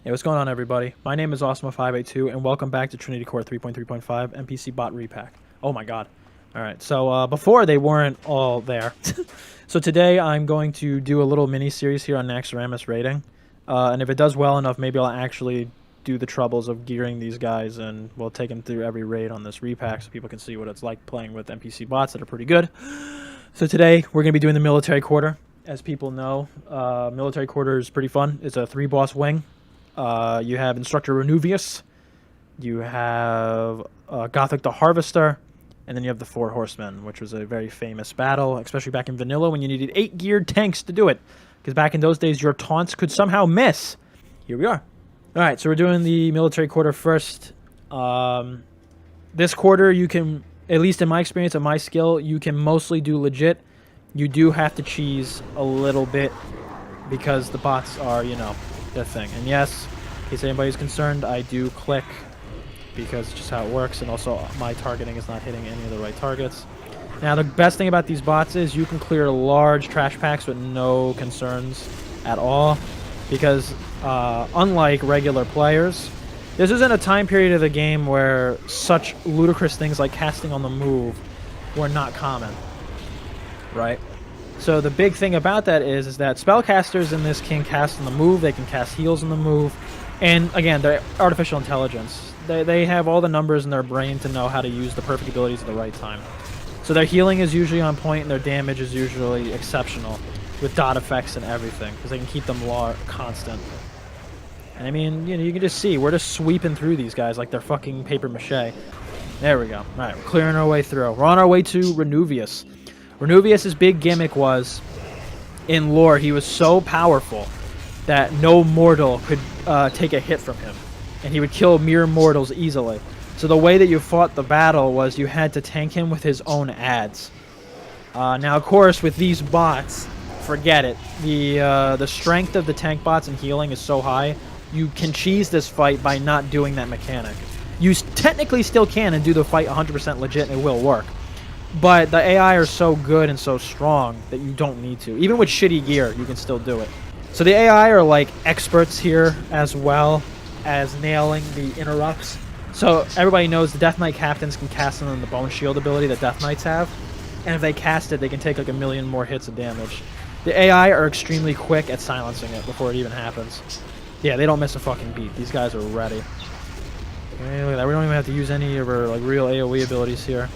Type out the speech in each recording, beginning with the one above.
Hey, what's going on, everybody? My name is Awesome582, and welcome back to Trinitycore 3.3.5 NPCBot Repack. Oh my god. Alright, so before they weren't all there. So today I'm going to do a little mini-series here on Naxxramas raiding. And if it does well enough, maybe I'll actually do the troubles of gearing these guys, and we'll take them through every raid on this repack so people can see what it's like playing with NPC bots that are pretty good. So today we're going to be doing the military quarter. As people know, military quarter is pretty fun. It's a 3-boss wing. You have Instructor Razuvious, you have Gothik the Harvester, and then you have the 4 Horsemen, which was a very famous battle, especially back in vanilla when you needed 8 geared tanks to do it. Because back in those days, your taunts could somehow miss. Here we are. Alright, so we're doing the military quarter first. This quarter, you can, at least in my experience and my skill, you can mostly do legit. You do have to cheese a little bit because the bots are, you know, their thing. And yes, in case anybody's concerned, I do click because it's just how it works, and also my targeting is not hitting any of the right targets. Now, the best thing about these bots is you can clear large trash packs with no concerns at all, because unlike regular players, this isn't a time period of the game where such ludicrous things like casting on the move were not common, right? So the big thing about that is that spellcasters in this can cast on the move, they can cast heals on the move, and again, they're artificial intelligence. They have all the numbers in their brain to know how to use the perfect abilities at the right time. So their healing is usually on point, and their damage is usually exceptional, with dot effects and everything, because they can keep them constant. And I mean, you know, you can just see, we're just sweeping through these guys like they're fucking paper mache. There we go. Alright, we're clearing our way through. We're on our way to Razuvious. Razuvious' big gimmick was, in lore, he was so powerful that no mortal could take a hit from him. And he would kill mere mortals easily. So the way that you fought the battle was you had to tank him with his own adds. Now, of course, with these bots, forget it. The strength of the tank bots and healing is so high, you can cheese this fight by not doing that mechanic. You technically still can and do the fight 100% legit, and it will work. But the AI are so good and so strong that you don't need to. Even with shitty gear, you can still do it. So the AI are like experts here, as well as nailing the interrupts. So everybody knows the Death Knight captains can cast on the Bone Shield ability that Death Knights have. And if they cast it, they can take like 1,000,000 more hits of damage. The AI are extremely quick at silencing it before it even happens. Yeah, they don't miss a fucking beat. These guys are ready. Okay, look at that. We don't even have to use any of our like real AoE abilities here.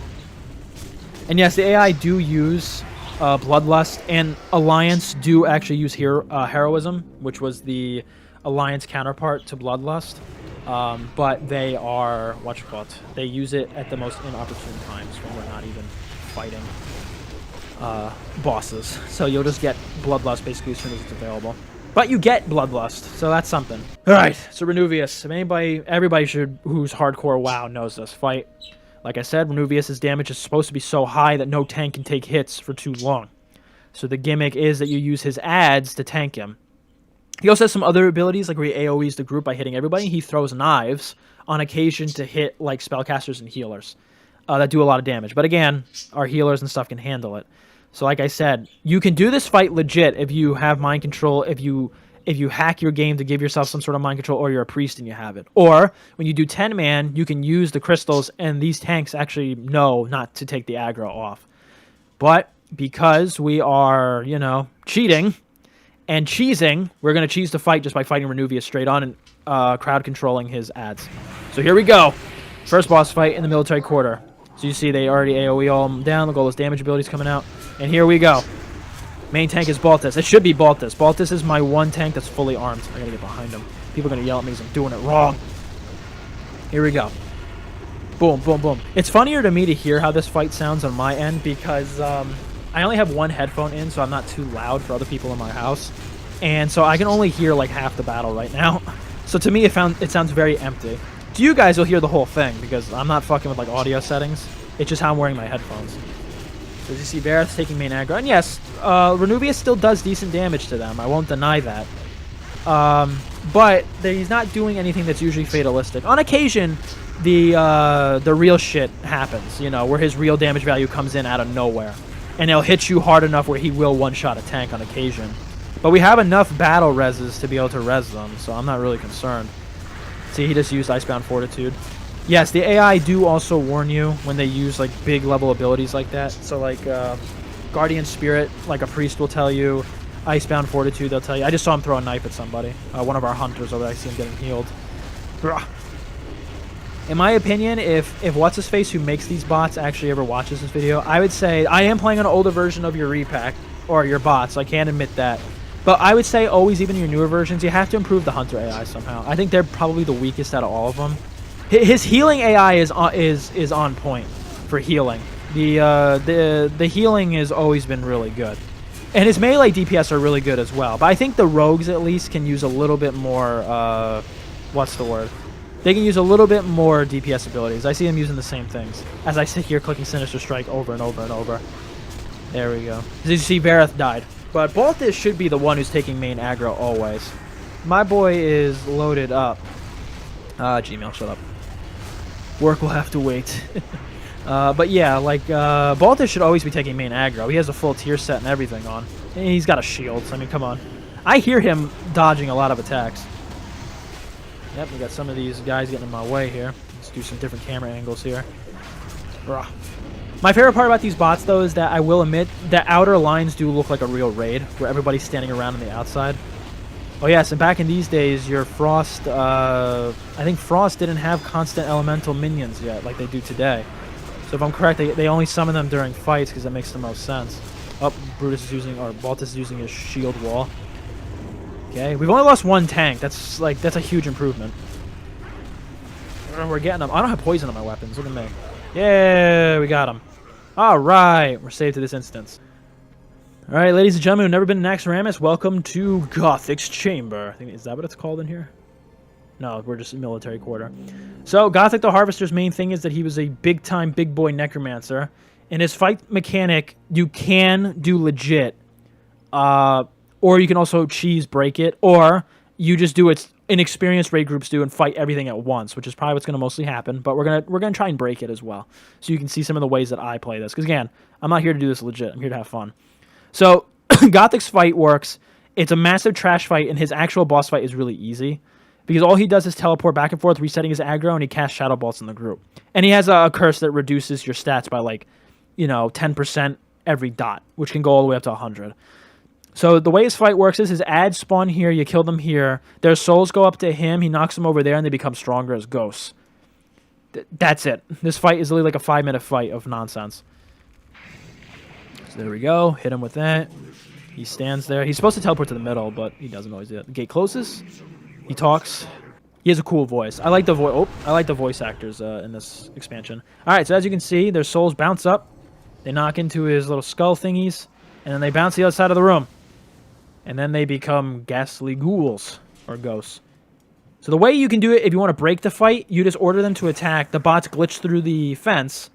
And yes, the AI do use Bloodlust, and Alliance do actually use Heroism, which was the Alliance counterpart to Bloodlust. But they are, they use it at the most inopportune times when we're not even fighting bosses. So you'll just get Bloodlust basically as soon as it's available. But you get Bloodlust, so that's something. Alright, so Razuvious. If everybody who's hardcore WoW knows this fight. Like I said, Razuvious' damage is supposed to be so high that no tank can take hits for too long. So the gimmick is that you use his adds to tank him. He also has some other abilities, like where he AoEs the group by hitting everybody. He throws knives on occasion to hit like spellcasters and healers that do a lot of damage. But again, our healers and stuff can handle it. So like I said, you can do this fight legit if you have mind control, if you hack your game to give yourself some sort of mind control, or you're a priest and you have it. Or, when you do 10-man, you can use the crystals, and these tanks actually know not to take the aggro off. But, because we are, you know, cheating and cheesing, we're going to cheese the fight just by fighting Razuvious straight on and crowd controlling his adds. So here we go. First boss fight in the military quarter. So you see they already AoE all down, look at all those damage abilities coming out. And here we go. Main tank is Baltus. It should be Baltus. Baltus is my one tank that's fully armed. I gotta get behind him. People are gonna yell at me because I'm doing it wrong. Here we go. Boom, boom, boom. It's funnier to me to hear how this fight sounds on my end because I only have one headphone in, so I'm not too loud for other people in my house. And so I can only hear like half the battle right now. So to me, it sounds very empty. To you guys, you'll hear the whole thing because I'm not fucking with like audio settings. It's just how I'm wearing my headphones. So as you see, Vareth's taking main aggro. And yes, Razuvious still does decent damage to them. I won't deny that. But he's not doing anything that's usually fatalistic. On occasion, the real shit happens, you know, where his real damage value comes in out of nowhere. And he'll hit you hard enough where he will one-shot a tank on occasion. But we have enough battle reses to be able to res them, so I'm not really concerned. See, he just used Icebound Fortitude. Yes, the AI do also warn you when they use like big level abilities like that. So like Guardian Spirit, like a priest will tell you. Icebound Fortitude, they'll tell you. I just saw him throw a knife at somebody. One of our hunters over there, I see him getting healed. In my opinion, if What's-His-Face, who makes these bots, actually ever watches this video, I would say, I am playing on an older version of your Repack, or your bots, I can't admit that. But I would say always, even your newer versions, you have to improve the Hunter AI somehow. I think they're probably the weakest out of all of them. His healing AI is on point for healing. The healing has always been really good. And his melee DPS are really good as well. But I think the rogues, at least, can use a little bit more, what's the word? They can use a little bit more DPS abilities. I see them using the same things. As I sit here clicking Sinister Strike over and over and over. There we go. As you see, Vareth died. But Balthus should be the one who's taking main aggro always. My boy is loaded up. Gmail, shut up. Work will have to wait. But yeah, like, Balthus should always be taking main aggro. He has a full tier set and everything on. And he's got a shield, so I mean, come on. I hear him dodging a lot of attacks. Yep, we got some of these guys getting in my way here. Let's do some different camera angles here. Rah. My favorite part about these bots, though, is that I will admit that outer lines do look like a real raid, where everybody's standing around on the outside. Oh yes, and back in these days, your Frost, I think Frost didn't have constant elemental minions yet, like they do today. So if I'm correct, they only summon them during fights, because that makes the most sense. Oh, Brutus is using, or Balthus is using his shield wall. Okay, we've only lost one tank. That's a huge improvement. We're getting them. I don't have poison on my weapons. Look at me. Yeah, we got him. All right, we're saved to this instance. All right, ladies and gentlemen who've never been to Naxxramas, welcome to Gothik's Chamber. I think, is that what it's called in here? No, we're just in military quarter. So, Gothik the Harvester's main thing is that he was a big-time, big boy necromancer. In his fight mechanic, you can do legit, or you can also cheese break it, or you just do it inexperienced raid groups do and fight everything at once, which is probably what's going to mostly happen. But we're gonna try and break it as well, so you can see some of the ways that I play this. Because again, I'm not here to do this legit. I'm here to have fun. So Gothik's fight works. It's a massive trash fight, and his actual boss fight is really easy because all he does is teleport back and forth, resetting his aggro, and he casts Shadow Bolts in the group. And he has a curse that reduces your stats by 10% every dot, which can go all the way up to 100. So the way his fight works is his ads spawn here, you kill them here, their souls go up to him, he knocks them over there, and they become stronger as ghosts. That's it. This fight is literally like a 5-minute fight of nonsense. So there we go, hit him with that. He stands there. He's supposed to teleport to the middle, but he doesn't always do that. The gate closes, he talks. He has a cool voice. I like the voice actors in this expansion. Alright, so as you can see, their souls bounce up, they knock into his little skull thingies, and then they bounce to the other side of the room. And then they become ghastly ghouls, or ghosts. So the way you can do it, if you want to break the fight, you just order them to attack, the bots glitch through the fence,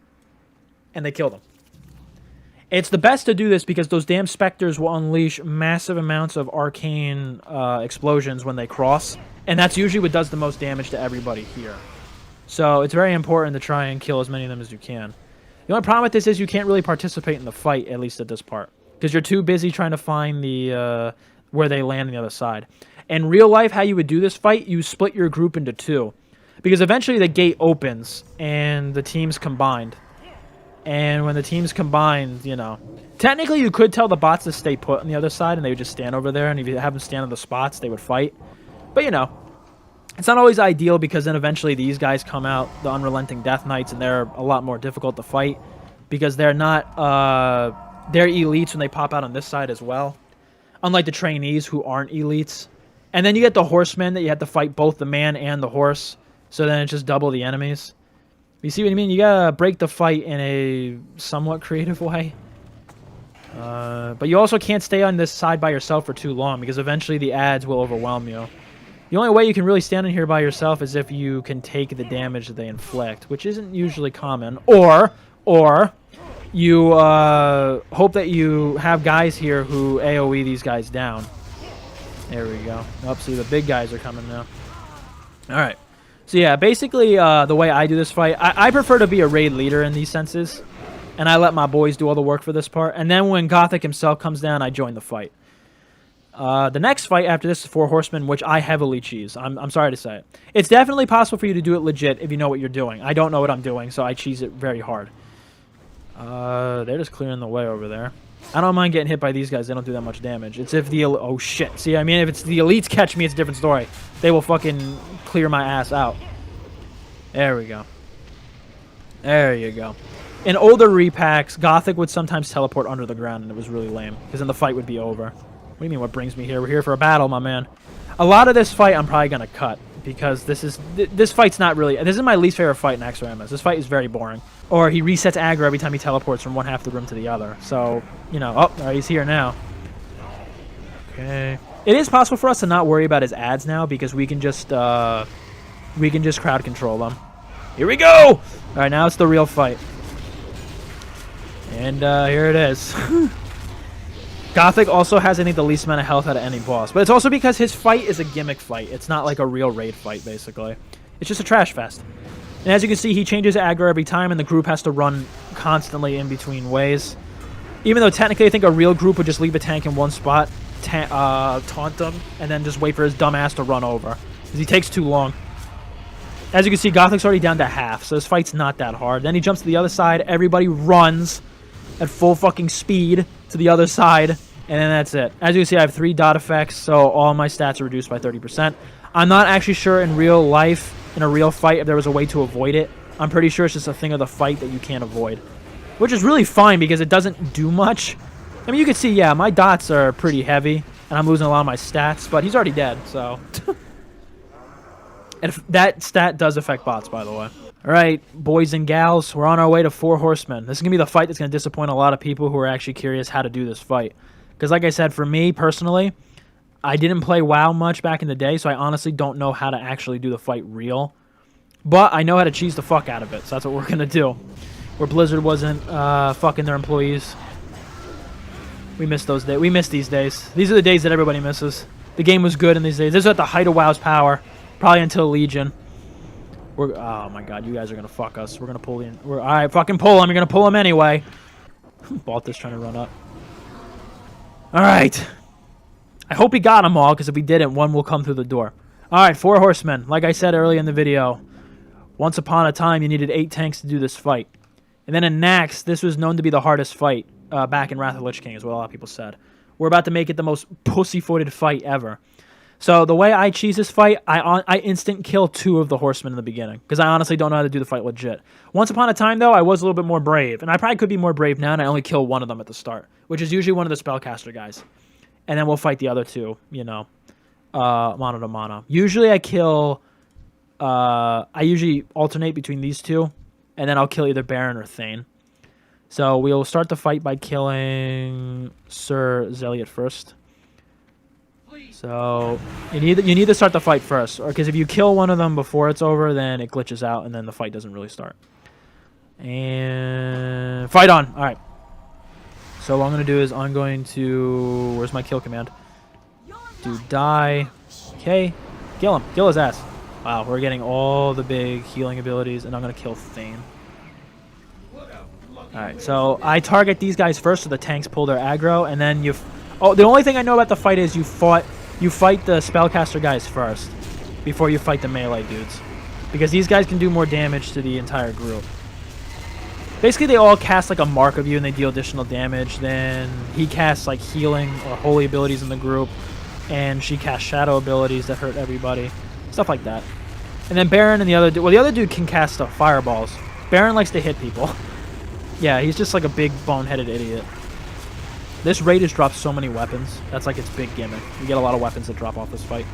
and they kill them. It's the best to do this because those damn specters will unleash massive amounts of arcane explosions when they cross, and that's usually what does the most damage to everybody here. So it's very important to try and kill as many of them as you can. The only problem with this is you can't really participate in the fight, at least at this part. Because you're too busy trying to find the where they land on the other side. In real life, how you would do this fight, you split your group into two. Because eventually the gate opens, and the teams combined. And when the teams combined, technically you could tell the bots to stay put on the other side, and they would just stand over there, and if you have them stand on the spots, they would fight. But, it's not always ideal, because then eventually these guys come out, the Unrelenting Death Knights, and they're a lot more difficult to fight. Because they're not... They're elites when they pop out on this side as well. Unlike the trainees who aren't elites. And then you get the horsemen that you have to fight both the man and the horse. So then it's just double the enemies. You see what I mean? You gotta break the fight in a somewhat creative way. But you also can't stay on this side by yourself for too long, because eventually the ads will overwhelm you. The only way you can really stand in here by yourself is if you can take the damage that they inflict, which isn't usually common. Or you hope that you have guys here who AoE these guys down. There we go. Oh, see, the big guys are coming now. Alright. So yeah, basically the way I do this fight, I prefer to be a raid leader in these senses. And I let my boys do all the work for this part. And then when Gothik himself comes down, I join the fight. The next fight after this is 4 Horsemen, which I heavily cheese. I'm sorry to say it. It's definitely possible for you to do it legit if you know what you're doing. I don't know what I'm doing, so I cheese it very hard. They're just clearing the way over there. I don't mind getting hit by these guys. They don't do that much damage. It's if the... Oh, shit. See, I mean, if it's the elites catch me, it's a different story. They will fucking clear my ass out. There we go. There you go. In older repacks, Gothik would sometimes teleport under the ground, and it was really lame, because then the fight would be over. What do you mean, what brings me here? We're here for a battle, my man. A lot of this fight I'm probably going to cut, because this fight's not really... This is my least favorite fight in XRMS. This fight is very boring. Or he resets aggro every time he teleports from one half of the room to the other. So, you know... Oh, right, he's here now. Okay. It is possible for us to not worry about his ads now, because we can just crowd control them. Here we go! Alright, now it's the real fight. And here it is. Gothik also has, I think, the least amount of health out of any boss. But it's also because his fight is a gimmick fight. It's not like a real raid fight, basically. It's just a trash fest. And as you can see, he changes aggro every time, and the group has to run constantly in between ways. Even though technically I think a real group would just leave a tank in one spot, taunt him, and then just wait for his dumb ass to run over. Because he takes too long. As you can see, Gothik's already down to half, so this fight's not that hard. Then he jumps to the other side, everybody runs at full fucking speed to the other side, and then that's it. As you can see, I have 3 dot effects, so all my stats are reduced by 30%. I'm not actually sure in real life, in a real fight, if there was a way to avoid it. I'm pretty sure it's just a thing of the fight that you can't avoid. Which is really fine, because it doesn't do much. I mean, you can see, yeah, my dots are pretty heavy, and I'm losing a lot of my stats, but he's already dead, so... And that stat does affect bots, by the way. Alright, boys and gals, we're on our way to 4 Horsemen. This is going to be the fight that's going to disappoint a lot of people who are actually curious how to do this fight. Because like I said, for me, personally, I didn't play WoW much back in the day, so I honestly don't know how to actually do the fight real. But I know how to cheese the fuck out of it, so that's what we're going to do. Where Blizzard wasn't fucking their employees. We miss those days. We miss these days. These are the days that everybody misses. The game was good in these days. This is at the height of WoW's power. Probably until Legion. Oh my god, you guys are gonna fuck us. We're gonna pull in. Alright, fucking pull him. You're gonna pull him anyway. Baltus trying to run up. Alright. I hope he got them all, because if he didn't, one will come through the door. Alright, 4 Horsemen. Like I said earlier in the video, once upon a time you needed 8 tanks to do this fight. And then in Nax, this was known to be the hardest fight back in Wrath of the Lich King, is what a lot of people said. We're about to make it the most pussy-footed fight ever. So the way I cheese this fight, I instant kill 2 of the Horsemen in the beginning, because I honestly don't know how to do the fight legit. Once upon a time, though, I was a little bit more brave, and I probably could be more brave now, and I only kill 1 of them at the start, which is usually one of the spellcaster guys. And then we'll fight the other 2, you know, mono to mono. Usually I kill, I usually alternate between these 2, and then I'll kill either Baron or Thane. So we'll start the fight by killing Sir Zeliot first. So you need to start the fight first, or because if you kill one of them before it's over, then it glitches out and then the fight doesn't really start. And fight on. All right. So what I'm gonna do is I'm going to, where's my kill command? Do die. Okay. Kill him. Kill his ass. Wow, we're getting all the big healing abilities, and I'm gonna kill Thane. All right. So I target these guys first, so the tanks pull their aggro, and then you. Oh, the only thing I know about the fight is you fight the spellcaster guys first before you fight the melee dudes, because these guys can do more damage to the entire group. Basically, they all cast like a mark of you and they deal additional damage. Then he casts like healing or holy abilities in the group, and she casts shadow abilities that hurt everybody, stuff like that. And then Baron and the other dude, well, the other dude can cast fireballs. Baron likes to hit people. Yeah, he's just like a big boneheaded idiot. This raid has dropped so many weapons. That's like its big gimmick. You get a lot of weapons that drop off this fight.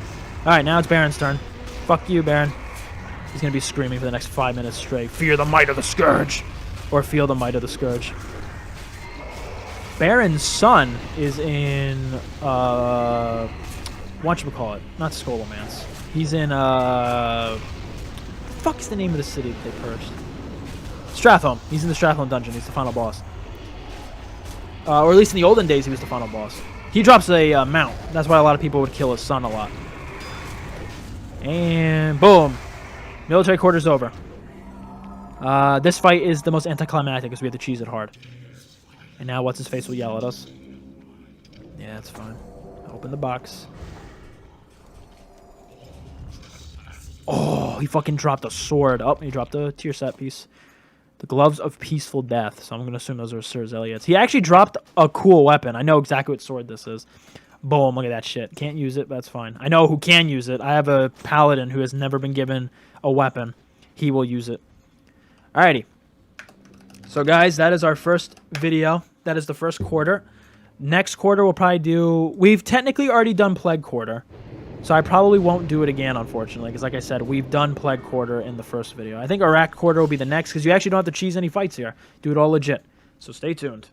Alright, now it's Baron's turn. Fuck you, Baron. He's going to be screaming for the next 5 minutes straight. Fear the might of the Scourge. Or feel the might of the Scourge. Baron's son is in, whatchamacallit? Not Scholomance. He's in, fuck is the name of the city that they purged? Stratholme. He's in the Stratholme dungeon. He's the final boss. Or at least in the olden days, he was the final boss. He drops a mount. That's why a lot of people would kill his son a lot. And boom. Military quarters over. This fight is the most anticlimactic because we have to cheese it hard. And now what's-his-face will yell at us. Yeah, that's fine. Open the box. Oh, he fucking dropped a sword. Oh, he dropped a tier set piece. The Gloves of Peaceful Death. So I'm going to assume those are Sir Zeliat's. He actually dropped a cool weapon. I know exactly what sword this is. Boom, look at that shit. Can't use it, but that's fine. I know who can use it. I have a paladin who has never been given a weapon. He will use it. Alrighty. So, guys, that is our first video. That is the first quarter. Next quarter, we'll probably do... We've technically already done Plague Quarter. So I probably won't do it again, unfortunately. Because, like I said, we've done Plague Quarter in the first video. I think Iraq Quarter will be the next. Because you actually don't have to cheese any fights here. Do it all legit. So stay tuned.